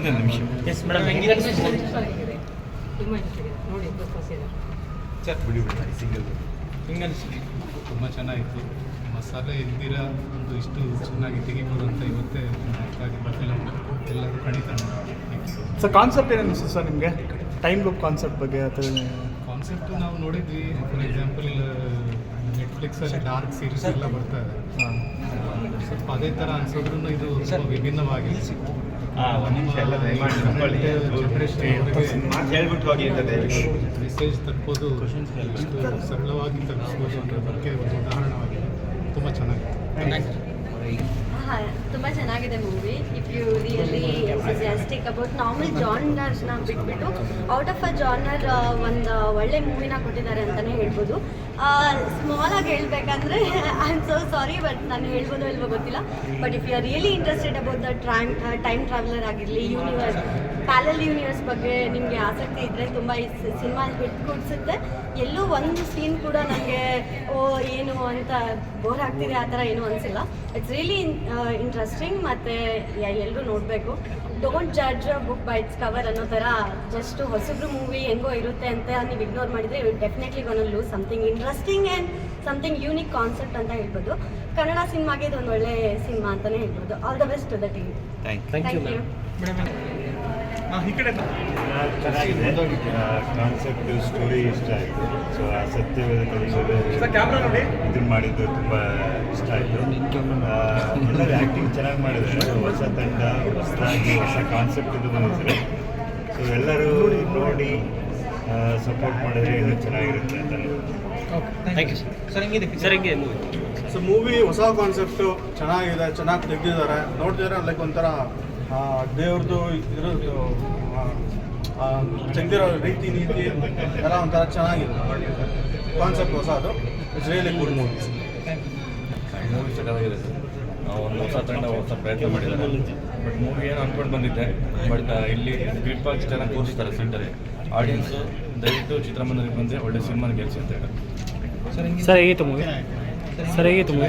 ನಿಮಿಷ. Yes madam, ಹೆಂಗಿದೆ ತುಂಬ ಚೆನ್ನಾಗಿತ್ತು. ಮಸಾಲೆ ಇಲ್ದಿರ ಒಂದು ಇಷ್ಟು ಚೆನ್ನಾಗಿ ತೆಗಿಬೋದು ಅಂತ ಇವತ್ತೇ ಫಿಲಮ್ ಎಲ್ಲರೂ ಖಂಡಿತ ನೋಡಿ. ಸರ್ ಕಾನ್ಸೆಪ್ಟ್ ಏನು ಅನಿಸ್ತು ಸರ್ ನಿಮಗೆ? ಟೈಮ್ ಲೂಪ್ ಕಾನ್ಸೆಪ್ಟ್ ಬಗ್ಗೆ ಅಥವಾ ಕಾನ್ಸೆಪ್ಟು ನಾವು ನೋಡಿದ್ವಿ. ಫಾರ್ ಎಕ್ಸಾಂಪಲ್ ನೆಟ್ಫ್ಲಿಕ್ಸಲ್ಲಿ ಡಾರ್ಕ್ ಸೀರೀಸ್ ಎಲ್ಲ ಬರ್ತಾ ಇದೆ. ಸ್ವಲ್ಪ ಅದೇ ಥರ ಅನ್ಸೋದ್ರೂ ಇದು ಸ್ವಲ್ಪ ವಿಭಿನ್ನವಾಗಿ ಮೆಸೇಜ್ ತಲುಪೋದು ಇಷ್ಟು ಸರಳವಾಗಿ ತಲುಪಿಸ್ಬೋದು ಅನ್ನೋದ್ರ ಬಗ್ಗೆ ಒಂದು ಉದಾಹರಣವಾಗಿದೆ. ತುಂಬ ಚೆನ್ನಾಗಿದೆ. ತುಂಬ ಚೆನ್ನಾಗಿದೆ movie. If you really enthusiastic about normal ಜಾನರ್ಸ್ನ ಬಿಟ್ಬಿಟ್ಟು ಔಟ್ ಆಫ್ ಅ ಜಾನರ್ ಒಂದು ಒಳ್ಳೆ ಮೂವಿನ ಕೊಟ್ಟಿದ್ದಾರೆ ಅಂತಲೇ ಹೇಳ್ಬೋದು. ಸ್ಮಾಲಾಗಿ ಹೇಳ್ಬೇಕಂದ್ರೆ I am so sorry, but ನಾನು ಹೇಳ್ಬೋದು ಇಲ್ವೋ ಗೊತ್ತಿಲ್ಲ. But if you are really interested about the time traveler ಆಗಿರಲಿ, ಯೂನಿವರ್ಸ್, ಪ್ಯಾರಲಲ್ ಯೂನಿವರ್ಸ್ ಬಗ್ಗೆ ನಿಮಗೆ ಆಸಕ್ತಿ ಇದ್ದರೆ ತುಂಬ ಈ ಸಿನಿಮಾ ಹಿಟ್ ಕೊಡಿಸುತ್ತೆ. ಎಲ್ಲೂ ಒಂದು ಸೀನ್ ಕೂಡ ನನಗೆ ಏನು ಅಂತ ಬೋರ್ ಆಗ್ತಿದೆ ಆ ಥರ ಏನೂ ಅನಿಸಿಲ್ಲ. It's really interesting. ಮತ್ತು ಎಲ್ಲರೂ ನೋಡಬೇಕು. Don't judge a book by it's cover ಅನ್ನೋ ಥರ ಜಸ್ಟ್ ಹೊಸಬ್ರು ಮೂವಿ ಹೆಂಗೋ ಇರುತ್ತೆ ಅಂತ ನೀವು ಇಗ್ನೋರ್ ಮಾಡಿದರೆ you definitely gonna lose something interesting and something unique concept ಅಂತ ಹೇಳ್ಬೋದು. ಕನ್ನಡ ಸಿನಿಮಾಗೆ ಇದೊಂದು ಒಳ್ಳೆ ಸಿನಿಮಾ ಅಂತಲೇ ಹೇಳ್ಬೋದು. All the best to the team. Thank you. ಈ ಕಡೆ ಚೆನ್ನಾಗಿದೆ. ಕಾನ್ಸೆಪ್ಟ್ ಸ್ಟೋರಿ ಇಷ್ಟ ಆಯಿತು. ಸೊ ಆ ಸತ್ಯವೇದ ಇದನ್ನು ಮಾಡಿದ್ದು ತುಂಬ ಇಷ್ಟ ಆಯಿತು. ಎಲ್ಲರೂ ಆ್ಯಕ್ಟಿಂಗ್ ಚೆನ್ನಾಗಿ ಮಾಡಿದ್ದಾರೆ. ಹೊಸ ತಂಡ, ಹೊಸದಾಗಿ ಹೊಸ ಕಾನ್ಸೆಪ್ಟ್ ಇದು ಬಂದಿದ್ದಾರೆ. ಸೊ ಎಲ್ಲರೂ ನೋಡಿ ಸಪೋರ್ಟ್ ಮಾಡಿದ್ರೆ ಇನ್ನೂ ಚೆನ್ನಾಗಿರುತ್ತೆ ಅಂತ. Thank you sir. ಹೆಂಗಿದೆ ಮೂವಿ? ಸೊ ಮೂವಿ ಹೊಸ ಕಾನ್ಸೆಪ್ಟು ಚೆನ್ನಾಗಿದೆ, ಚೆನ್ನಾಗಿ ತೆಗೆದಿದ್ದಾರೆ. ನೋಡ್ತಿದ್ರೆ ಲೈಕ್ ಒಂಥರ ದೇವ್ರದ್ದು ಇರೋದು ತೆಗೆದಿರೋ ರೀತಿ ನೀತಿ ಎಲ್ಲ ಒಂಥರ ಚೆನ್ನಾಗಿದೆ. ಕಾನ್ಸೆಪ್ಟ್ ಹೊಸದು. It's really good movie. Movie ಚೆನ್ನಾಗಿದೆ ಸರ್. ಒಂದು ಹೊಸ ತಂಡ ಹೊಸ ಪ್ರಯತ್ನ ಮಾಡಿದ್ದಾರೆ. ಬಟ್ ಮೂವಿ ಏನು ಅಂದ್ಕೊಂಡು ಬಂದಿದ್ದೆ, ಬಟ್ ಇಲ್ಲಿ ಗ್ರಿಪ್ಪಾಗಿ ಚೆನ್ನಾಗಿ ತೋರಿಸ್ತಾರೆ ಸೆಂಟಲ್ಲಿ. ಆಡಿಯನ್ಸು ದಯವಿಟ್ಟು ಚಿತ್ರಮಂದಿರಕ್ಕೆ ಬಂದರೆ ಒಳ್ಳೆ ಸಿನಿಮಾನ ಗೆಲ್ಸಿ ಅಂತ ಹೇಳಿ. ಸರ್ ಹೇಗಿತ್ತು ಮೂವಿ? ಸರ್ ಹೇಗಿತ್ತು ಮೂವಿ?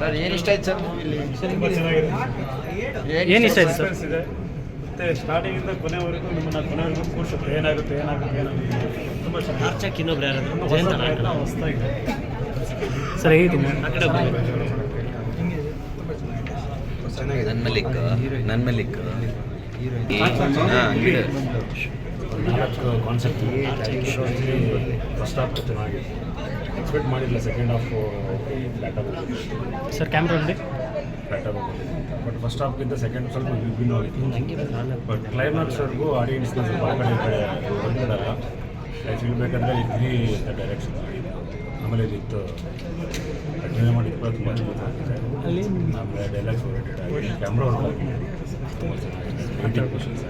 ಸರ್ ಏನು ಇಷ್ಟ ಆಯ್ತು ಸರ್? ತುಂಬ ಚೆನ್ನಾಗಿದೆ. ಏನು ಇಷ್ಟ ಆಯ್ತು ಸರ್? ಇದೆ ಮತ್ತು ಸ್ಟಾರ್ಟಿಂಗಿಂದ ಕೊನೆವರೆಗೂ ಕೊನೆವರೆಗೂ ಕೂರಿಸುತ್ತೆ. ಏನಾಗುತ್ತೆ ತುಂಬ ಚೆನ್ನಾಗಿ ಇನ್ನೊಬ್ರು ಯಾರಾದ್ರು ಹೊಸದಾಗಿದೆ. ಸರ್ ಹೇಗಿತ್ತು ಮೂವಿ? ನನ್ಮಲಿಕ್ ನಾಲ್ಕು ಕಾನ್ಸೆಪ್ಟ್ ಫಸ್ಟ್ ಹಾಫ್ ಚೆನ್ನಾಗಿದೆ. ಎಕ್ಸ್ಪೆಕ್ಟ್ ಮಾಡಿಲ್ಲ second half batter sir camera ನೋಡಿ ಬಟ್ ಫಸ್ಟ್ ಹಾಫ್ಗಿಂತ ಸೆಕೆಂಡ್ ಸ್ವಲ್ಪ ವಿಭಿನ್ನವಾಗಿತ್ತು. ಬಟ್ ಕ್ಲೈಮ್ಯಾಕ್ಸ್ವರೆಗೂ ಆಡಿಯನ್ಸ್ನ ಸ್ವಲ್ಪ ಆ ಕಡೆ ಬಂದಿರಲ್ಲ. ಸಿಗಬೇಕಂದ್ರೆ ಇದ್ರಿ ಅಂತ ಡೈರೆಕ್ಷನ್ ಆಮೇಲೆ ಇದಿತ್ತು ಕಂಟಿನ್ಯೂ ಮಾಡಿ ಕೂಡ ತುಂಬ ಚೆನ್ನಾಗಿದೆ. ಆಮೇಲೆ ಡೈಲಾಗ್ಸ್ ಓರಿಯೆಂಟೆಡ್ ಆಗಿ ಕ್ಯಾಮ್ರಾ ವರ್ಕ್ ತುಂಬ ಚೆನ್ನಾಗಿದೆ. 80%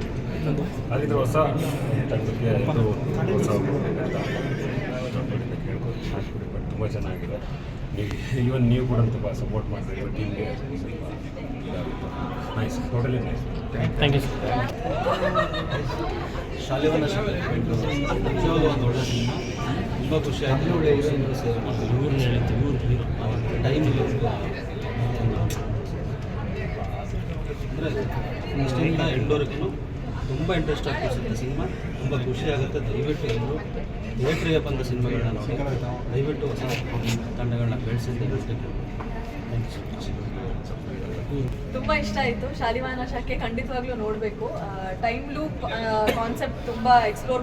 ಹಾಗಿದ್ರೆ ಹೊಸ ತಂಡಕ್ಕೆ ಇದು ಹೊಸ ಕೇಳ್ಬೋದು. ಬಟ್ ತುಂಬ ಚೆನ್ನಾಗಿದೆ. ಈವನ್ ನೀವು ಕೂಡ ತುಂಬ ಸಪೋರ್ಟ್ ಮಾಡ್ತೀವಿ ಟೀಮ್ಗೆ. ಸ್ವಲ್ಪ nice, totally nice. Thank you sir. ಶಾಲೆವನ್ನ ನಿಜವಾಗ್ಲೂ ಒಂದು ಒಳ್ಳೆ ಸಿನಿಮಾ. ತುಂಬ ಖುಷಿ ಆಯಿತು. ಟೈಮಿಗೆ ಅಂದರೆ ಫಸ್ಟಿಂದ ಎಂಡವರೆಗೂ ತುಂಬ ಇಂಟ್ರೆಸ್ಟ್ ಆಗ್ತಿರುತ್ತೆ ಸಿನಿಮಾ. ತುಂಬ ಖುಷಿ ಆಗುತ್ತೆ. ದಯವಿಟ್ಟು ಎಲ್ಲರೂ ಥಿಯೇಟ್ರಿಗೆ ಬಂದ ಸಿನಿಮಾಗಳನ್ನ ನೋಡಿ, ದಯವಿಟ್ಟು ಹೊಸ ತಂಡಗಳನ್ನ ಬೆಳೆಸಿ ದಯವಿಟ್ಟು. Thank you so much. ತುಂಬ ಇಷ್ಟ ಆಯಿತು. ಶಾಲಿವಾನ ಶಾಖೆ ಖಂಡಿತವಾಗ್ಲೂ ನೋಡಬೇಕು. ಟೈಮ್ ಲೂಪ್ ಕಾನ್ಸೆಪ್ಟ್ ತುಂಬ ಎಕ್ಸ್ಪ್ಲೋರ್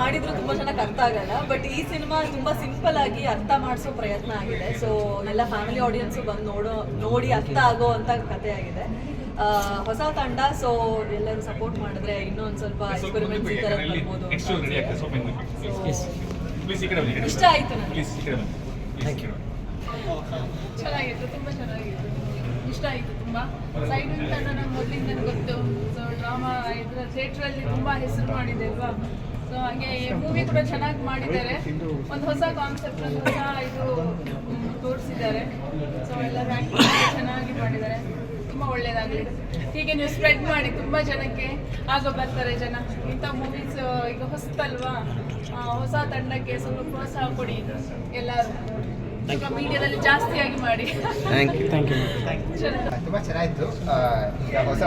ಮಾಡಿದ್ರು ತುಂಬ ಚೆನ್ನಾಗಿ ಅರ್ಥ ಆಗಲ್ಲ. ಬಟ್ ಈ ಸಿನಿಮಾ ತುಂಬ ಸಿಂಪಲ್ ಆಗಿ ಅರ್ಥ ಮಾಡಿಸೋ ಪ್ರಯತ್ನ ಆಗಿದೆ. ಸೊ ಎಲ್ಲ ಫ್ಯಾಮಿಲಿ ಆಡಿಯನ್ಸು ಬಂದು ನೋಡಿ ಅರ್ಥ ಆಗೋ ಅಂತ ಕಥೆ ಆಗಿದೆ. ಹೊಸ ತಂಡ, ಸೊ ಎಲ್ಲರೂ ಸಪೋರ್ಟ್ ಮಾಡಿದ್ರೆ ಇನ್ನೊಂದು ಸ್ವಲ್ಪ ಎಕ್ಸ್ಪೆರಿಮೆಂಟ್ಸ್ ಈ ಥರ ಬರ್ಬೋದು. ಇಷ್ಟ ಆಯಿತು ನನಗೆ. ಚೆನ್ನಾಗಿತ್ತು, ತುಂಬ ಚೆನ್ನಾಗಿತ್ತು. ಇಷ್ಟ ಆಯಿತು ತುಂಬ. ಸೈಡ್ ತಂಡ ನನಗೆ ಮೊದಲಿಂದ ಗೊತ್ತು. ಸೊ ಡ್ರಾಮಾ ಇದರ ಥಿಯೇಟ್ರಲ್ಲಿ ತುಂಬ ಹೆಸರು ಮಾಡಿದೆ ಅಲ್ವಾ. ಸೊ ಹಾಗೆ ಮೂವಿ ಕೂಡ ಚೆನ್ನಾಗಿ ಮಾಡಿದ್ದಾರೆ. ಒಂದು ಹೊಸ ಕಾನ್ಸೆಪ್ಟ್, ಒಂದು ಹೊಸ ಇದು ತೋರಿಸಿದ್ದಾರೆ. ಸೊ ಎಲ್ಲರೂ ಆ್ಯಕ್ಟಿಂಗ್ ಚೆನ್ನಾಗಿ ಮಾಡಿದ್ದಾರೆ. ತುಂಬ ಒಳ್ಳೆಯದಾಗಲಿ. ಹೀಗೆ ನೀವು ಸ್ಪ್ರೆಡ್ ಮಾಡಿ ತುಂಬ ಜನಕ್ಕೆ ಆಗ ಬರ್ತಾರೆ ಜನ. ಇಂಥ ಮೂವೀಸ್ ಈಗ ಹೊಸತಲ್ವಾ, ಹೊಸ ತಂಡಕ್ಕೆ ಸ್ವಲ್ಪ ಪ್ರೋತ್ಸಾಹ ಕೊಡಿ ಎಲ್ಲರೂ. ಸ್ವಲ್ಪ ಮೀಡಿಯಾದಲ್ಲಿ ಜಾಸ್ತಿಯಾಗಿ ಮಾಡಿ. Thank you. ತುಂಬ ಚೆನ್ನಾಗಿತ್ತು. ಈಗ ಹೊಸ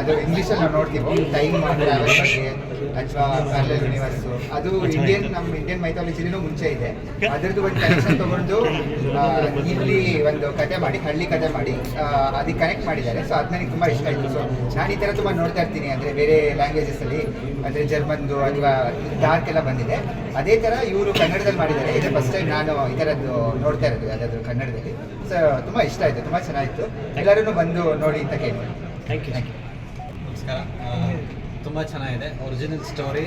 ಅದು ಇಂಗ್ಲೀಷಲ್ಲಿ ನಾವು ನೋಡ್ತೀವಿ ಟೈಮ್ ಟ್ರಾವೆಲ್ ಬಗ್ಗೆ ಅಥವಾ ಪ್ಯಾರಲಲ್ ಯೂನಿವರ್ಸು, ಅದು ನಮ್ಮ ಇಂಡಿಯನ್ ಮೈಥಾಲಜಿನೂ ಮುಂಚೆ ಇದೆ. ಅದರದ್ದು ಒಂದು ಕನೆಕ್ಷನ್ ತೊಗೊಂಡು ಇಲ್ಲಿ ಒಂದು ಕತೆ ಮಾಡಿ, ಹಳ್ಳಿ ಕತೆ ಮಾಡಿ ಅದಕ್ಕೆ ಕನೆಕ್ಟ್ ಮಾಡಿದ್ದಾರೆ. ಸೊ ಅದು ನನಗೆ ತುಂಬ ಇಷ್ಟ ಆಯಿತು. ಸೊ ನಾನು ಈ ಥರ ತುಂಬ ನೋಡ್ತಾ ಇರ್ತೀನಿ, ಅಂದರೆ ಬೇರೆ ಲ್ಯಾಂಗ್ವೇಜಸಲ್ಲಿ, ಅಂದರೆ ಜರ್ಮನ್ದು ಅಥವಾ ಡಾರ್ಕ್ ಎಲ್ಲ ಬಂದಿದೆ. ಅದೇ ಥರ ಇವರು ಕನ್ನಡದಲ್ಲಿ ಮಾಡಿದ್ದಾರೆ. ಇದೇ ಫಸ್ಟ್ ಟೈಮ್ ನಾನು ಈ ಥರದ್ದು ನೋಡ್ತಾ ಇರೋದು ಯಾವುದಾದ್ರು ಕನ್ನಡದಲ್ಲಿ. ಸೊ ತುಂಬ ಇಷ್ಟ ಆಯಿತು, ತುಂಬ ಚೆನ್ನಾಗಿತ್ತು. ಎಲ್ಲರೂ ಬಂದು ನೋಡಿ ಅಂತ ಕೇಳಿ. Thank you. ನಮಸ್ಕಾರ. ತುಂಬ ಚೆನ್ನಾಗಿದೆ ಒರಿಜಿನಲ್ ಸ್ಟೋರಿ.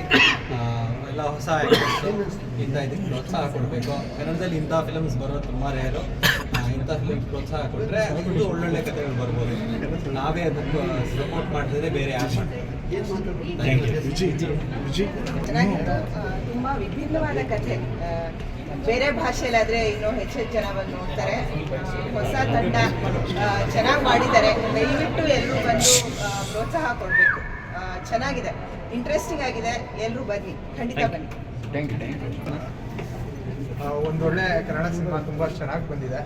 ಎಲ್ಲ ಹೊಸ ಆ್ಯಕ್ಟರ್ಸು ಇದಕ್ಕೆ ಪ್ರೋತ್ಸಾಹ ಕೊಡಬೇಕು. ಕನ್ನಡದಲ್ಲಿ ಇಂಥ ಫಿಲಮ್ಸ್ ಬರೋದು ತುಂಬ ರೇರು. ಇಂಥ ಫಿಲಮ್ಸ್ ಪ್ರೋತ್ಸಾಹ ಕೊಟ್ಟರೆ ಒಂದು ಒಳ್ಳೊಳ್ಳೆ ಕಥೆಗಳು ಬರ್ಬೋದು. ನಾವೇ ಅದಕ್ಕೆ ಸಪೋರ್ಟ್ ಮಾಡಿದ್ರೆ ಬೇರೆ ಯಾರು ಮಾಡ್ತಾರೆ. ಚೆನ್ನಾಗಿತ್ತು. ತುಂಬ ವಿಭಿನ್ನವಾದ ಕಥೆ. ಬೇರೆ ಭಾಷೆಯಲ್ಲಾದರೆ ಇನ್ನೂ ಹೆಚ್ಚು ಜನ ಬಂದು ನೋಡ್ತಾರೆ. ಹೊಸ ತಂಡ ಚೆನ್ನಾಗಿ ಮಾಡಿದ್ದಾರೆ. ದಯವಿಟ್ಟು ಎಲ್ಲರೂ ಬಂದು ಪ್ರೋತ್ಸಾಹ ಕೊಡಬೇಕು. ಚೆನ್ನಾಗಿದೆ, ಇಂಟ್ರೆಸ್ಟಿಂಗ್ ಆಗಿದೆ. ಎಲ್ಲರೂ ಬನ್ನಿ, ಖಂಡಿತ ಬನ್ನಿ. ಒಂದೊಳ್ಳೆ ಕನ್ನಡ ಸಿನಿಮಾ ತುಂಬ ಚೆನ್ನಾಗಿ ಬಂದಿದೆ.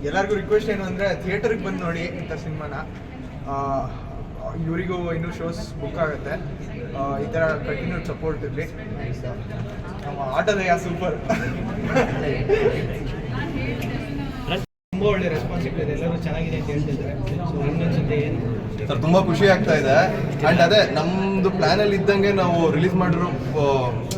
ಎಲ್ಲರಿಗೂ ರಿಕ್ವೆಸ್ಟ್ ಏನು ಅಂದರೆ ಥಿಯೇಟರ್ಗೆ ಬಂದು ನೋಡಿ ಇಂಥ ಸಿನಿಮಾನ. ಇವರಿಗೂ ಇನ್ನೂ ಶೋಸ್ ಬುಕ್ ಆಗುತ್ತೆ. ಈ ಥರ ಕಂಟಿನ್ಯೂಡ್ ಸಪೋರ್ಟ್ ಇರಲಿ. ನಮ್ಮ ಆಟೋದಯ ಸೂಪರ್. ತುಂಬ ಒಳ್ಳೆ ರೆಸ್ಪಾನ್ಸಿಬಲ್ ಇದೆ. ಎಲ್ಲರೂ ಚೆನ್ನಾಗಿದೆ ಅಂತ ಹೇಳ್ತಿದ್ದಾರೆ. ಸೊ ಇನ್ನೊಂದ್ಸತಿ ಏನು ಸರ್ ತುಂಬ ಖುಷಿ ಆಗ್ತಾ ಇದೆ. ಆ್ಯಂಡ್ ಅದೇ ನಮ್ಮದು ಪ್ಲ್ಯಾನಲ್ಲಿ ಇದ್ದಂಗೆ ನಾವು ರಿಲೀಸ್ ಮಾಡಿರೋ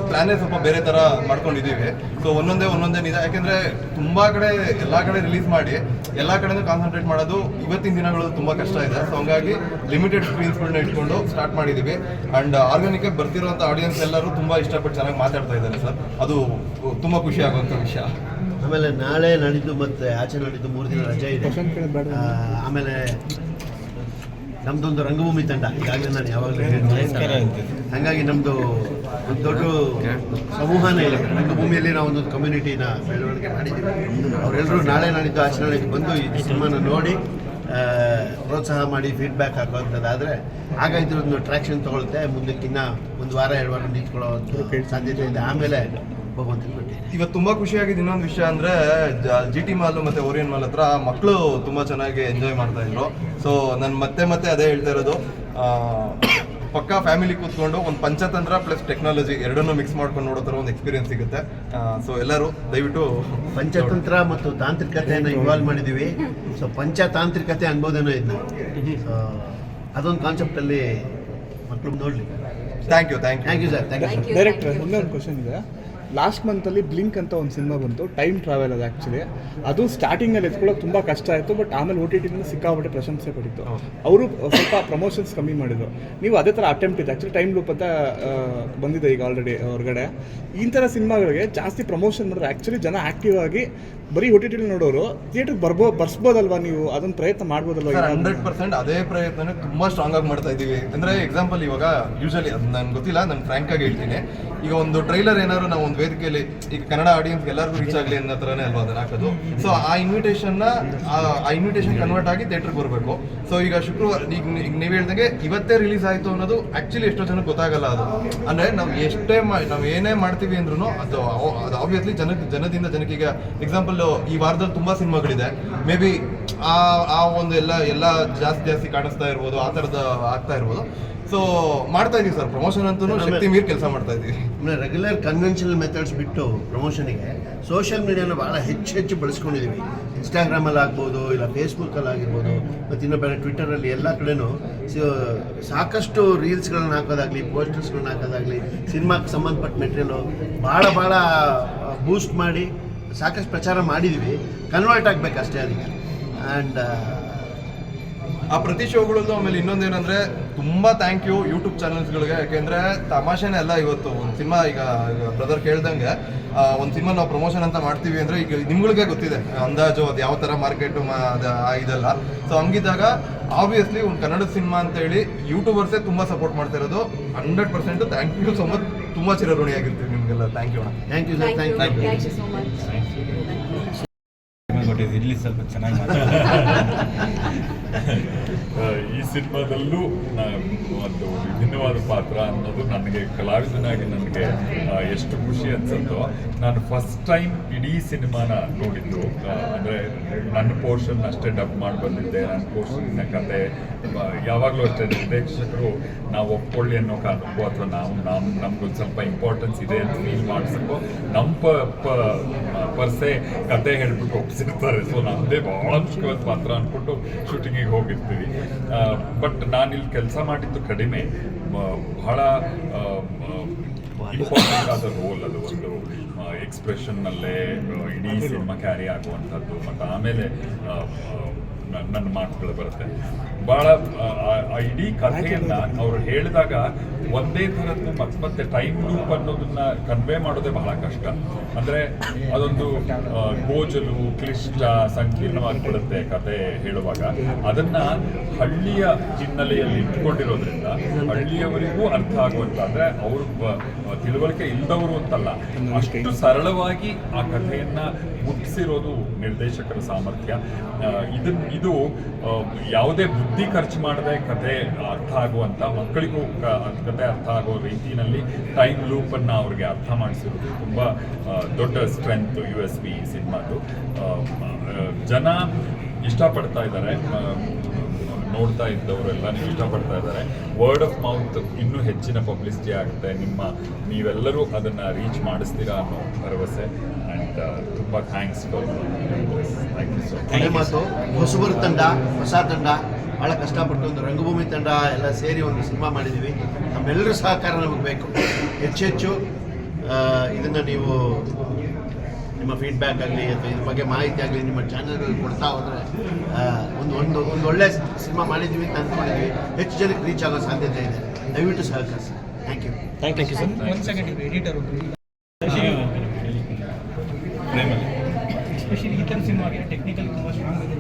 ಪ್ಲ್ಯಾನೇ ಸ್ವಲ್ಪ ಬೇರೆ ಥರ ಮಾಡ್ಕೊಂಡಿದ್ದೀವಿ. ಸೊ ಒಂದೊಂದೇ ನಿಜ. ಯಾಕೆಂದರೆ ತುಂಬ ಕಡೆ ಎಲ್ಲ ಕಡೆ ರಿಲೀಸ್ ಮಾಡಿ ಎಲ್ಲ ಕಡೆನೂ ಕಾನ್ಸಂಟ್ರೇಟ್ ಮಾಡೋದು ಇವತ್ತಿನ ದಿನಗಳು ತುಂಬ ಕಷ್ಟ ಇದೆ. ಸೊ ಹಂಗಾಗಿ ಲಿಮಿಟೆಡ್ ಸ್ಕ್ರೀನ್ಸ್ಗಳನ್ನ ಇಟ್ಕೊಂಡು ಸ್ಟಾರ್ಟ್ ಮಾಡಿದ್ದೀವಿ. ಆ್ಯಂಡ್ ಆರ್ಗಾನಿಕಾಗಿ ಬರ್ತಿರೋಂಥ ಆಡಿಯನ್ಸ್ ಎಲ್ಲರೂ ತುಂಬ ಇಷ್ಟಪಟ್ಟು ಚೆನ್ನಾಗಿ ಮಾತಾಡ್ತಾ ಇದ್ದಾರೆ ಸರ್. ಅದು ತುಂಬ ಖುಷಿ ಆಗುವಂಥ ವಿಷಯ. ಆಮೇಲೆ ನಾಳೆ ನಾಡಿದ್ದು ಮತ್ತು ಆಚೆ ನಾಡಿದ್ದು 3 ದಿನ ರಜೆ ಇದೆ. ಆಮೇಲೆ ನಮ್ಮದೊಂದು ರಂಗಭೂಮಿ ತಂಡ, ಈಗಾಗಲೇ ನಾನು ಯಾವಾಗಲೂ ಹೇಳ್ತೀನಿ. ಹಾಗಾಗಿ ನಮ್ಮದು ಒಂದು ದೊಡ್ಡ ಸಮೂಹನೇ ಇಲ್ಲ. ರಂಗಭೂಮಿಯಲ್ಲಿ ನಾವು ಒಂದೊಂದು ಕಮ್ಯುನಿಟಿನ ಬೆಳವಣಿಗೆ ಮಾಡಿದ್ದೀವಿ. ಅವರೆಲ್ಲರೂ ನಾಳೆ ನಾಡಿದ್ದು ಆಚೆ ನಾಡಿದ್ದು ಬಂದು ಈ ಸಿನಿಮಾನ ನೋಡಿ ಪ್ರೋತ್ಸಾಹ ಮಾಡಿ ಫೀಡ್ಬ್ಯಾಕ್ ಹಾಕುವಂಥದ್ದಾದರೆ ಆಗ ಇದರೊಂದು ಟ್ರ್ಯಾಕ್ಷನ್ ತೊಗೊಳುತ್ತೆ. ಮುಂದಕ್ಕಿನ್ನ 1 ವಾರ 2 ವಾರ ನಿಂತ್ಕೊಳ್ಳೋ ಸಾಧ್ಯತೆ ಇದೆ. ಆಮೇಲೆ ಇವತ್ತು ತುಂಬ ಖುಷಿಯಾಗಿದೆ. ಇನ್ನೊಂದು ವಿಷಯ ಅಂದರೆ GT ಮಾಲ್ ಮತ್ತು ಓರಿಯನ್ ಮಾಲ್ ಹತ್ರ ಮಕ್ಕಳು ತುಂಬ ಚೆನ್ನಾಗಿ ಎಂಜಾಯ್ ಮಾಡ್ತಾ ಇದ್ರು. ಸೊ ನಾನು ಮತ್ತೆ ಅದೇ ಹೇಳ್ತಾ ಇರೋದು, ಪಕ್ಕಾ ಫ್ಯಾಮಿಲಿ ಕೂತ್ಕೊಂಡು ಒಂದು ಪಂಚತಂತ್ರ ಪ್ಲಸ್ ಟೆಕ್ನಾಲಜಿ ಎರಡನ್ನೂ ಮಿಕ್ಸ್ ಮಾಡ್ಕೊಂಡು ನೋಡೋ ಥರ ಒಂದು ಎಕ್ಸ್ಪೀರಿಯನ್ಸ್ ಸಿಗುತ್ತೆ. ಸೊ ಎಲ್ಲರೂ ದಯವಿಟ್ಟು ಪಂಚತಂತ್ರ ಮತ್ತು ತಾಂತ್ರಿಕತೆಯನ್ನು ಇನ್ವಾಲ್ವ್ ಮಾಡಿದ್ದೀವಿ. ಸೊ ಪಂಚತಾಂತ್ರಿಕತೆ ಅನ್ಬೋದೇನೋ ಇದ್ದು ಅದೊಂದು ಕಾನ್ಸೆಪ್ಟಲ್ಲಿ ಮಕ್ಕಳು ನೋಡಲಿ. Thank you sir. ಡೈರೆಕ್ಟರ್, ಒಂದೇ ಒಂದು ಕ್ವಶನ್ ಇದೆ. ಲಾಸ್ಟ್ ಮಂತಲ್ಲಿ ಬ್ಲಿಂಕ್ ಅಂತ ಒಂದು ಸಿನಿಮಾ ಬಂತು, ಟೈಮ್ ಟ್ರಾವೆಲ್. ಅದು ಆ್ಯಕ್ಚುಲಿ ಅದು ಸ್ಟಾರ್ಟಿಂಗಲ್ಲಿ ಎತ್ಕೊಳ್ಳೋಕೆ ತುಂಬ ಕಷ್ಟ ಆಯಿತು. ಬಟ್ ಆಮೇಲೆ OTT ಸಿಕ್ಕಾಪಟ್ಟೆ ಪ್ರಶಂಸೆ ಪಡಿತು. ಅವರು ಸ್ವಲ್ಪ ಪ್ರಮೋಷನ್ಸ್ ಕಮ್ಮಿ ಮಾಡಿದ್ರು. ನೀವು ಅದೇ ಥರ ಅಟೆಂಪ್ಟ್ ಇದೆ. ಆ್ಯಕ್ಚುಲಿ ಟೈಮ್ ಲೂಪ್ ಅಂತ ಬಂದಿದೆ ಈಗ ಆಲ್ರೆಡಿ ಹೊರಗಡೆ. ಈ ಥರ ಸಿನಿಮಾಗಳಿಗೆ ಜಾಸ್ತಿ ಪ್ರಮೋಷನ್ ಮಾಡಿದ್ರೆ ಆ್ಯಕ್ಚುಲಿ ಜನ ಆ್ಯಕ್ಟಿವ್ ಆಗಿ ಬರೀ OTT ನೋಡೋರು ಥಿಯೇಟರ್ಗೆ ಬರ್ಸ್ಬೋದಲ್ವಾ? ನೀವು ಅದೊಂದು ಪ್ರಯತ್ನ ಮಾಡ್ಬೋದಲ್ವಾ? 100% ಅದೇ ಪ್ರಯತ್ನ ತುಂಬ ಸ್ಟ್ರಾಂಗ್ ಆಗಿ ಮಾಡ್ತಾ ಇದ್ದೀವಿ. ಅಂದರೆ ಎಕ್ಸಾಂಪಲ್ ಇವಾಗ ಯೂಶಲಿ ಅದು ನನಗೆ ಗೊತ್ತಿಲ್ಲ, ನಾನು ಫ್ರ್ಯಾಂಕ್ ಆಗಿ ಹೇಳ್ತೀನಿ. ಈಗ ಒಂದು ಟ್ರೈಲರ್ ಏನಾದ್ರು ನಾವು ಒಂದು ವೇದಿಕೆಯಲ್ಲಿ ಈಗ ಕನ್ನಡ ಆಡಿಯನ್ಸ್ಗೆ ಎಲ್ಲರಿಗೂ ರೀಚ್ ಆಗಲಿ ಅನ್ನೋ ಥರನೇ ಅಲ್ವಾ ಅದನ್ನು ಹಾಕೋದು. ಸೊ ಆ ಇನ್ವಿಟೇಷನ್ ಕನ್ವರ್ಟ್ ಆಗಿ ಥಿಯೇಟ್ರಿಗೆ ಬರಬೇಕು. ಸೊ ಈಗ ಶುಕ್ರವಾರ ಈಗ ನೀವು ಹೇಳ್ದಂಗೆ ಇವತ್ತೇ ರಿಲೀಸ್ ಆಯಿತು ಅನ್ನೋದು ಆ್ಯಕ್ಚುಲಿ ಎಷ್ಟೋ ಜನಕ್ಕೆ ಗೊತ್ತಾಗಲ್ಲ. ಅದು ಅಂದರೆ ನಾವು ಏನೇ ಮಾಡ್ತೀವಿ ಅಂದ್ರೂ ಅದು ಆಬ್ವಿಯಸ್ಲಿ ಜನದಿಂದ ಜನಕ್ಕೆ. ಈಗ ಎಕ್ಸಾಂಪಲ್ ಈ ವಾರದಲ್ಲಿ ತುಂಬ ಸಿನಿಮಾಗಳಿದೆ. ಮೇ ಬಿ ಆ ಒಂದು ಎಲ್ಲ ಜಾಸ್ತಿ ಕಾಣಿಸ್ತಾ ಇರ್ಬೋದು, ಆ ಥರದ ಆಗ್ತಾ ಇರ್ಬೋದು. ಸೊ ಮಾಡ್ತಾ ಇದೀವಿ ಸರ್. ಪ್ರಮೋಷನ್ ಅಂತೂ ಶಕ್ತಿ ಮೀರಿ ಕೆಲಸ ಮಾಡ್ತಾ ಇದೀವಿ. ರೆಗ್ಯುಲರ್ ಕನ್ವೆನ್ಷನಲ್ ಮೆಥಡ್ಸ್ ಬಿಟ್ಟು ಪ್ರಮೋಷನಿಗೆ ಸೋಷಿಯಲ್ ಮೀಡಿಯಾನ ಭಾಳ ಹೆಚ್ಚು ಬಳಸ್ಕೊಂಡಿದ್ದೀವಿ. ಇನ್ಸ್ಟಾಗ್ರಾಮಲ್ಲಿ ಆಗ್ಬೋದು, ಇಲ್ಲ ಫೇಸ್ಬುಕ್ಕಲ್ಲಿ ಆಗಿರ್ಬೋದು, ಮತ್ತು ಇನ್ನೂ ಬೇರೆ ಟ್ವಿಟ್ಟರಲ್ಲಿ ಎಲ್ಲ ಕಡೆನೂ ಸಾಕಷ್ಟು ರೀಲ್ಸ್ಗಳನ್ನ ಹಾಕೋದಾಗಲಿ, ಪೋಸ್ಟರ್ಸ್ಗಳನ್ನ ಹಾಕೋದಾಗಲಿ, ಸಿನಿಮಾಕ್ಕೆ ಸಂಬಂಧಪಟ್ಟ ಮೆಟೀರಿಯಲು ಭಾಳ ಬೂಸ್ಟ್ ಮಾಡಿ ಸಾಕಷ್ಟು ಪ್ರಚಾರ ಮಾಡಿದ್ದೀವಿ. ಕನ್ವರ್ಟ್ ಆಗಬೇಕಷ್ಟೇ ಅದಕ್ಕೆ. ಆ್ಯಂಡ್ ಆ ಪ್ರತಿ ಶೋಗಳಲ್ಲೂ ಆಮೇಲೆ ಇನ್ನೊಂದೇನೆಂದರೆ ತುಂಬ ಥ್ಯಾಂಕ್ ಯು ಯೂಟ್ಯೂಬ್ ಚಾನಲ್ಸ್ಗಳಿಗೆ. ಯಾಕೆಂದರೆ ತಮಾಷೆನೇ ಅಲ್ಲ. ಇವತ್ತು ಒಂದು ಸಿನಿಮಾ ಈಗ ಬ್ರದರ್ ಕೇಳ್ದಂಗೆ ಒಂದು ಸಿನಿಮಾ ನಾವು ಪ್ರಮೋಷನ್ ಅಂತ ಮಾಡ್ತೀವಿ ಅಂದರೆ ಈಗ ನಿಮ್ಗಳಿಗೆ ಗೊತ್ತಿದೆ ಅಂದಾಜು ಅದು ಯಾವ ಥರ ಮಾರ್ಕೆಟು ಇದೆಲ್ಲ. ಸೊ ಹಂಗಿದ್ದಾಗ ಆಬ್ವಿಯಸ್ಲಿ ಒಂದು ಕನ್ನಡ ಸಿನಿಮಾ ಅಂತೇಳಿ ಯೂಟ್ಯೂಬರ್ಸೇ ತುಂಬ ಸಪೋರ್ಟ್ ಮಾಡ್ತಾ ಇರೋದು. 100% ಥ್ಯಾಂಕ್ ಯು ಸೊ ಮಚ್. ತುಂಬ ಚಿರಋಣಿಯಾಗಿರ್ತೀವಿ ನಿಮಗೆಲ್ಲ. Thank you sir. Thank you. Thank you so much. ಕೊಟ್ಟಿದ್ದು ಇಲ್ಲಿ ಸ್ವಲ್ಪ ಚೆನ್ನಾಗಿ ಈ ಸಿನಿಮಾದಲ್ಲೂ ಒಂದು ವಿಭಿನ್ನವಾದ ಪಾತ್ರ ಅನ್ನೋದು ನನಗೆ ಕಲಾವಿದನಾಗಿ ನನಗೆ ಎಷ್ಟು ಖುಷಿ ಅನ್ಸುತ್ತೋ. ನಾನು ಫಸ್ಟ್ ಟೈಮ್ ಇಡೀ ಸಿನಿಮಾನ ನೋಡಿದ್ದು, ಅಂದರೆ ನನ್ನ ಪೋರ್ಷನ್ ಅಷ್ಟೇ ಡಬ್ ಮಾಡಿ ಬಂದಿದ್ದೆ. ನನ್ನ ಪೋರ್ಷನ್ನ ಕತೆ ಯಾವಾಗಲೂ ಅಷ್ಟೇ ನಿರ್ದೇಶಕರು ನಾವು ಒಪ್ಕೊಳ್ಳಿ ಅನ್ನೋ ಕಾರಣಕ್ಕೂ ಅಥವಾ ನಮ್ಗೊಂದು ಸ್ವಲ್ಪ ಇಂಪಾರ್ಟೆನ್ಸ್ ಇದೆ ಅಂತ ಫೀಲ್ ಮಾಡಿಸಕ್ಕೋ ನಮ್ಮ ಪರ್ಸೆ ಕತೆ ಹೇಳ್ಬಿಟ್ಟು ಒಪ್ಪಿಸಿರ್ತಾರೆ. ಸೊ ನಮ್ಮದೇ ಭಾಳ ಮುಖ್ಯವಾದ ಪಾತ್ರ ಅಂದ್ಕೊಂಡು ಶೂಟಿಂಗಿಗೆ ಹೋಗಿರ್ತೀವಿ. ಬಟ್ ನಾನಿಲ್ಲಿ ಕೆಲಸ ಮಾಡಿದ್ದು ಕಡಿಮೆ, ಬಹಳ ಇಂಪಾರ್ಟೆಂಟ್ ಆದ ರೋಲ್ ಅದು. ಒಂದು ಎಕ್ಸ್ಪ್ರೆಷನ್ನಲ್ಲೇ ಇಡೀ ಸಿನಿಮಾ ಕ್ಯಾರಿ ಆಗುವಂಥದ್ದು. ಮತ್ತು ಆಮೇಲೆ ನನ್ನ ಮಾತುಗಳು ಬರುತ್ತೆ. ಭಾಳ ಇಡೀ ಕಥೆಯನ್ನು ಅವರು ಹೇಳಿದಾಗ ಒಂದೇ ಥರದ್ದು ಮತ್ತೆ ಟೈಮ್ ಲೂಪ್ ಅನ್ನೋದನ್ನ ಕನ್ವೆ ಮಾಡೋದೇ ಬಹಳ ಕಷ್ಟ. ಅಂದರೆ ಅದೊಂದು ಗೋಜಲು, ಕ್ಲಿಷ್ಟ, ಸಂಕೀರ್ಣವಾಗಿಬಿಡುತ್ತೆ ಕತೆ ಹೇಳುವಾಗ. ಅದನ್ನು ಹಳ್ಳಿಯ ಹಿನ್ನೆಲೆಯಲ್ಲಿ ಇಟ್ಕೊಂಡಿರೋದ್ರಿಂದ ಹಳ್ಳಿಯವರಿಗೂ ಅರ್ಥ ಆಗುವಂಥ, ಅಂದರೆ ಅವರು ತಿಳುವಳಿಕೆ ಇಲ್ಲದವರು ಅಂತಲ್ಲ, ಅಷ್ಟು ಸರಳವಾಗಿ ಆ ಕಥೆಯನ್ನು ಮುಟ್ಟಿಸಿರೋದು ನಿರ್ದೇಶಕರ ಸಾಮರ್ಥ್ಯ. ಇದು ಯಾವುದೇ ಬುದ್ಧಿ ಖರ್ಚು ಮಾಡದೆ ಕತೆ ಅರ್ಥ ಆಗುವಂಥ, ಮಕ್ಕಳಿಗೂ ಕತೆ ಅರ್ಥ ಆಗೋ ರೀತಿಯಲ್ಲಿ ಟೈಮ್ ಲೂಪನ್ನು ಅವ್ರಿಗೆ ಅರ್ಥ ಮಾಡಿಸಿರೋದು ತುಂಬ ದೊಡ್ಡ ಸ್ಟ್ರೆಂತ್ USP ಈ ಸಿನಿಮಾದು. ಜನ ಇಷ್ಟಪಡ್ತಾ ಇದ್ದಾರೆ, ನೋಡ್ತಾ ಇದ್ದವರೆಲ್ಲ ಇಷ್ಟಪಡ್ತಾ ಇದ್ದಾರೆ. ವರ್ಡ್ ಆಫ್ ಮೌತ್ ಇನ್ನೂ ಹೆಚ್ಚಿನ ಪಬ್ಲಿಸಿಟಿ ಆಗುತ್ತೆ. ನೀವೆಲ್ಲರೂ ಅದನ್ನು ರೀಚ್ ಮಾಡಿಸ್ತೀರಾ ಅನ್ನೋ ಭರವಸೆ. ಆ್ಯಂಡ್ ತುಂಬ thanks for thank you so ಮಾತು. ಹೊಸಬರು ತಂಡ, ಹೊಸ ತಂಡ, ಭಾಳ ಕಷ್ಟಪಟ್ಟು ಒಂದು ರಂಗಭೂಮಿ ತಂಡ ಎಲ್ಲ ಸೇರಿ ಒಂದು ಸಿನಿಮಾ ಮಾಡಿದ್ದೀವಿ. ನಮ್ಮೆಲ್ಲರ ಸಹಕಾರ ನಮಗೆ ಬೇಕು. ಹೆಚ್ಚೆಚ್ಚು ಇದನ್ನು ನೀವು ನಿಮ್ಮ ಫೀಡ್ಬ್ಯಾಕ್ ಆಗಲಿ ಅಥವಾ ಇದ್ರ ಬಗ್ಗೆ ಮಾಹಿತಿ ಆಗಲಿ ನಿಮ್ಮ ಚಾನಲ್ಗಳು ಕೊಡ್ತಾ ಹೋದರೆ ಒಂದು ಒಳ್ಳೆ ಸಿನಿಮಾ ಮಾಡಿದ್ದೀವಿ ಅಂತ ಅಂದ್ಕೊಂಡಿದ್ವಿ. ಹೆಚ್ಚು ಜನಕ್ಕೆ ರೀಚ್ ಆಗೋ ಸಾಧ್ಯತೆ ಇದೆ. ದಯವಿಟ್ಟು ಸಹಕರಿಸಿ. Thank you sir. ಒಂದು ಸೆಕೆಂಡ್ ಎಡಿಟರ್ ಎಸ್ಪೆಷಲಿ ಈ ಥರ ಸಿನಿಮಾಗೆ ಟೆಕ್ನಿಕಲ್ ತುಂಬ ಸ್ಟ್ರಾಂಗ್ ಇದೆ,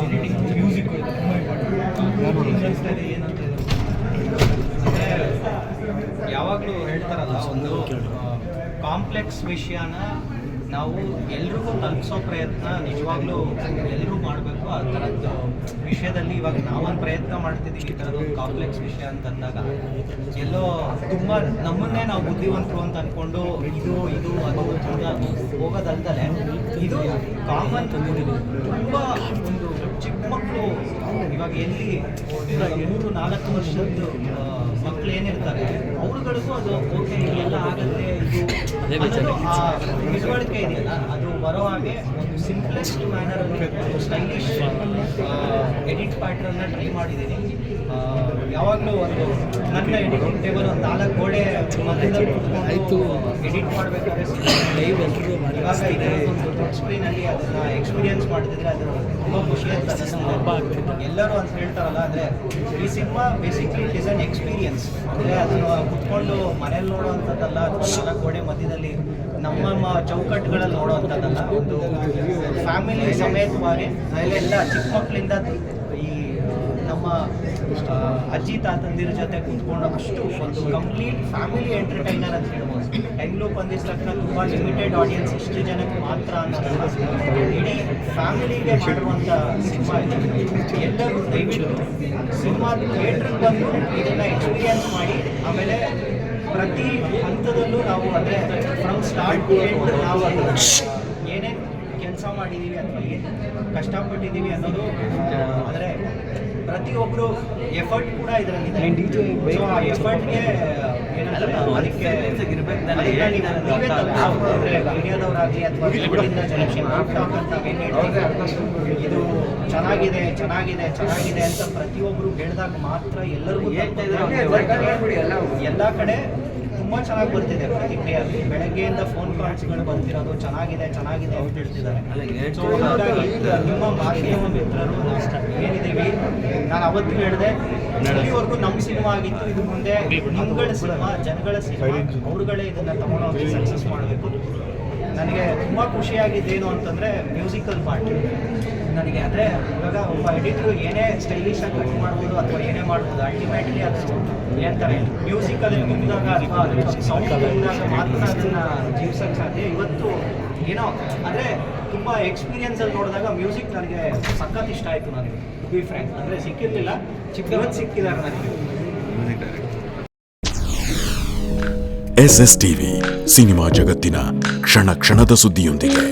ಎಡಿಟಿಂಗ್, ಮ್ಯೂಸಿಕ್ ಇದೆ ತುಂಬ ಇಂಪಾರ್ಟೆಂಟ್. ಏನಂತ ಯಾವಾಗಲೂ ಹೇಳ್ತಾರಲ್ಲ, ಒಂದು ಕಾಂಪ್ಲೆಕ್ಸ್ ವಿಷಯನ ನಾವು ಎಲ್ರಿಗೂ ತಲುಪಿಸೋ ಪ್ರಯತ್ನ ನಿಜವಾಗ್ಲೂ ಎಲ್ಲರೂ ಮಾಡಬೇಕು. ಆ ಥರದ್ದು ವಿಷಯದಲ್ಲಿ ಇವಾಗ ನಾವೊಂದು ಪ್ರಯತ್ನ ಮಾಡ್ತಿದ್ದೀವಿ. ಈ ಥರದೊಂದು ಕಾಂಪ್ಲೆಕ್ಸ್ ವಿಷಯ ಅಂತಂದಾಗ ಎಲ್ಲೋ ತುಂಬ ನಮ್ಮನ್ನೇ ನಾವು ಬುದ್ಧಿವಂತರು ಅಂತ ಅಂದ್ಕೊಂಡು ಇದು ಅದು ಹೋಗೋದಲ್ದಲೆ ಇದು ಕಾಮನ್. ತುಂಬ ಒಂದು ಚಿಕ್ಕ ಮಕ್ಕಳು ಇವಾಗ ಎಲ್ಲಿ 3-4 ವರ್ಷದ್ದು ಮಕ್ಕಳು ಏನಿರ್ತಾರೆ ಅವ್ರುಗಳಿಗೂ ಅದು ಓಕೆ ಎಲ್ಲ ಆಗುತ್ತೆ. ಇದು ತಿಳುವಳಿಕೆ ಇದೆಯಲ್ಲ, ಅದು ಬರೋ ಹಾಗೆ ಒಂದು ಸಿಂಪ್ಲೆಸ್ಟ್ ಮ್ಯಾನರಲ್ಲಿ ಒಂದು ಸ್ಟೈಲಿಶ್ ಎಡಿಟ್ ಪ್ಯಾಟ್ರನ್ನ ಟ್ರೈ ಮಾಡಿದ್ದೀನಿ. ಯಾವಾಗಲೂ ಒಂದು ನನ್ನ ಎಡಿಟಿಂಗ್ ಟೇಬಲ್ ಒಂದು 4 ಗೋಡೆ ಮಧ್ಯದಲ್ಲಿ ಕುತ್ಕೊಂಡು ಎಡಿಟ್ ಮಾಡಬೇಕಾದ್ರೆ ಲೈವ್ ಇವಾಗ ಇದೆ ಒಂದು ದೊಡ್ಡ ಸ್ಕ್ರೀನಲ್ಲಿ ಅದನ್ನು ಎಕ್ಸ್ಪೀರಿಯನ್ಸ್ ಮಾಡ್ತಿದ್ರೆ ಅದು ತುಂಬ ಖುಷಿ ಅಂತ ಎಲ್ಲರೂ ಅಂತ ಹೇಳ್ತಾರಲ್ಲ. ಅಂದರೆ ಈ cinema basically it is an experience. ಅಂದರೆ ಅದನ್ನು ಕುತ್ಕೊಂಡು ಮನೇಲಿ ನೋಡೋವಂಥದ್ದಲ್ಲ, ಅಥವಾ 4 ಗೋಡೆ ಮಧ್ಯದಲ್ಲಿ ನಮ್ಮ ಚೌಕಟ್ಟುಗಳಲ್ಲಿ ನೋಡೋವಂಥದ್ದಲ್ಲ. ಒಂದು ಫ್ಯಾಮಿಲಿ ಸಮೇತವಾಗಿ ಅಲ್ಲೆಲ್ಲ ಚಿಕ್ಕ ಮಕ್ಕಳಿಂದ ಈ ನಮ್ಮ ಅಜ್ಜಿ ತಾತಂದಿರ ಜೊತೆ ಕೂತ್ಕೊಂಡು ಅಷ್ಟು ಒಂದು ಕಂಪ್ಲೀಟ್ ಫ್ಯಾಮಿಲಿ ಎಂಟರ್ಟೈನರ್ ಅಂತ ಹೇಳ್ಬೋದು. ಟೈಮ್ ಲೂಪ್ ಅಂದಿದ ತಕ್ಷಣ ತುಂಬ ಲಿಮಿಟೆಡ್ ಆಡಿಯನ್ಸ್, ಇಷ್ಟು ಜನಕ್ಕೆ ಮಾತ್ರ ಅನ್ನೋದಲ್ಲ, ಇಡೀ ಫ್ಯಾಮಿಲಿಗೆ ಮಾಡಿರುವಂಥ ಸಿನಿಮಾ ಇದೆ. ಎಲ್ಲರೂ ದಯವಿಟ್ಟು ಸಿನಿಮಾ ಥಿಯೇಟ್ರಿಗೆ ಬಂದು ಇದನ್ನು ಎಕ್ಸ್ಪೀರಿಯನ್ಸ್ ಮಾಡಿ, ಆಮೇಲೆ ಪ್ರತಿ ಹಂತದಲ್ಲೂ ನಾವು ಅಂದರೆ ಫ್ರಮ್ ಸ್ಟಾರ್ಟ್ ಟು ಎಂಡ್ ನಾವು ಏನೇನು ಕೆಲಸ ಮಾಡಿದ್ದೀವಿ ಅಥವಾ ಏನು ಕಷ್ಟಪಟ್ಟಿದ್ದೀವಿ ಅನ್ನೋದು, ಅಂದರೆ ಪ್ರತಿಯೊಬ್ಬರು ಎಫರ್ಟ್ ಕೂಡ ಇದರಲ್ಲಿದೆ. ಸೊ ಆ ಎಫರ್ಟ್ಗೆ ಏನಂತಾರೆ ಅದಕ್ಕೆ ಮೀಡಿಯಾದವರಾಗಲಿ ಅಥವಾ ಜನಕ್ಕೆ ಮಾತಾಡ್ತಂತ ಇದು ಚೆನ್ನಾಗಿದೆ ಚೆನ್ನಾಗಿದೆ ಚೆನ್ನಾಗಿದೆ ಅಂತ ಪ್ರತಿಯೊಬ್ಬರು ಹೇಳಿದಾಗ ಮಾತ್ರ ಎಲ್ಲರಿಗೂ ಎಲ್ಲ ಕಡೆ ತುಂಬ ಚೆನ್ನಾಗಿ ಬರ್ತಿದೆ ಪ್ರತಿಕ್ರಿಯೆ. ಬೆಳಗ್ಗೆಯಿಂದ ಫೋನ್ ಕಾಲ್ಸ್ಗಳು ಬರ್ತಿರೋದು ಚೆನ್ನಾಗಿದೆ ಚೆನ್ನಾಗಿದೆ ಅಂತ ಹೇಳ್ತಿದ್ದಾರೆ. ಸೊ ಹಾಗಾಗಿ ನಿಮ್ಮ ಮಾಧ್ಯಮ ಮಿತ್ರರು ಏನಿದ್ದೀವಿ, ನಾನು ಅವತ್ತು ಹೇಳಿದೆ ಇಲ್ಲಿವರೆಗೂ ನಮ್ಮ ಸಿನಿಮಾ ಆಗಿತ್ತು, ಇದು ಮುಂದೆ ನಿಮ್ಗಳ ಸಿನಿಮಾ, ಜನಗಳ ಸಿನಿಮಾ, ಅವ್ರುಗಳೇ ಇದನ್ನು ತಗೊಂಡೋಗಿ ಸಕ್ಸಸ್ ಮಾಡಬೇಕು. ನನಗೆ ತುಂಬ ಖುಷಿಯಾಗಿದ್ದೇನು ಅಂತಂದರೆ ಮ್ಯೂಸಿಕಲ್ ಪಾರ್ಟ್ ನನಗೆ. ಅಂದರೆ ಇವಾಗ ಒಬ್ಬ ಎಡಿಟ್ರು ಏನೇ ಸ್ಟೈಲಿಶ್ ಆಗಿ ಕಟ್ ಮಾಡ್ಬೋದು ಅಥವಾ ಏನೇ ಮಾಡ್ಬೋದು, ಅಲ್ಟಿಮೇಟ್ಲಿ ಅದು ಹೇಳ್ತಾರೆ ಮ್ಯೂಸಿಕಲ್ಲಿ ತುಂಬಿದಾಗ ಅಥವಾ ಸೌಂಡ್ ತುಂಬಿದಾಗ ಮಾತ್ರ ಅದನ್ನು ಜೀವಿಸೋಕ್ಕೆ ಸಾಧ್ಯ. ಇವತ್ತು ಏನೋ ಅಂದರೆ ತುಂಬ ಎಕ್ಸ್ಪೀರಿಯನ್ಸಲ್ಲಿ ನೋಡಿದಾಗ ಮ್ಯೂಸಿಕ್ ನನಗೆ ಸಖತ್ ಇಷ್ಟ ಆಯಿತು ನನಗೆ ಟು ಬಿ ಫ್ರ್ಯಾಂಕ್. ಅಂದರೆ ಸಿಕ್ಕಿರಲಿಲ್ಲ, ಚಿಕ್ಕದವತ್ತು ಸಿಕ್ಕಿದ್ದಾರೆ ನನಗೆ. SS ಟಿವಿ ಸಿನಿಮಾ ಜಗತ್ತಿನ ಕ್ಷಣ ಕ್ಷಣದ ಸುದ್ದಿಯೊಂದಿಗೆ.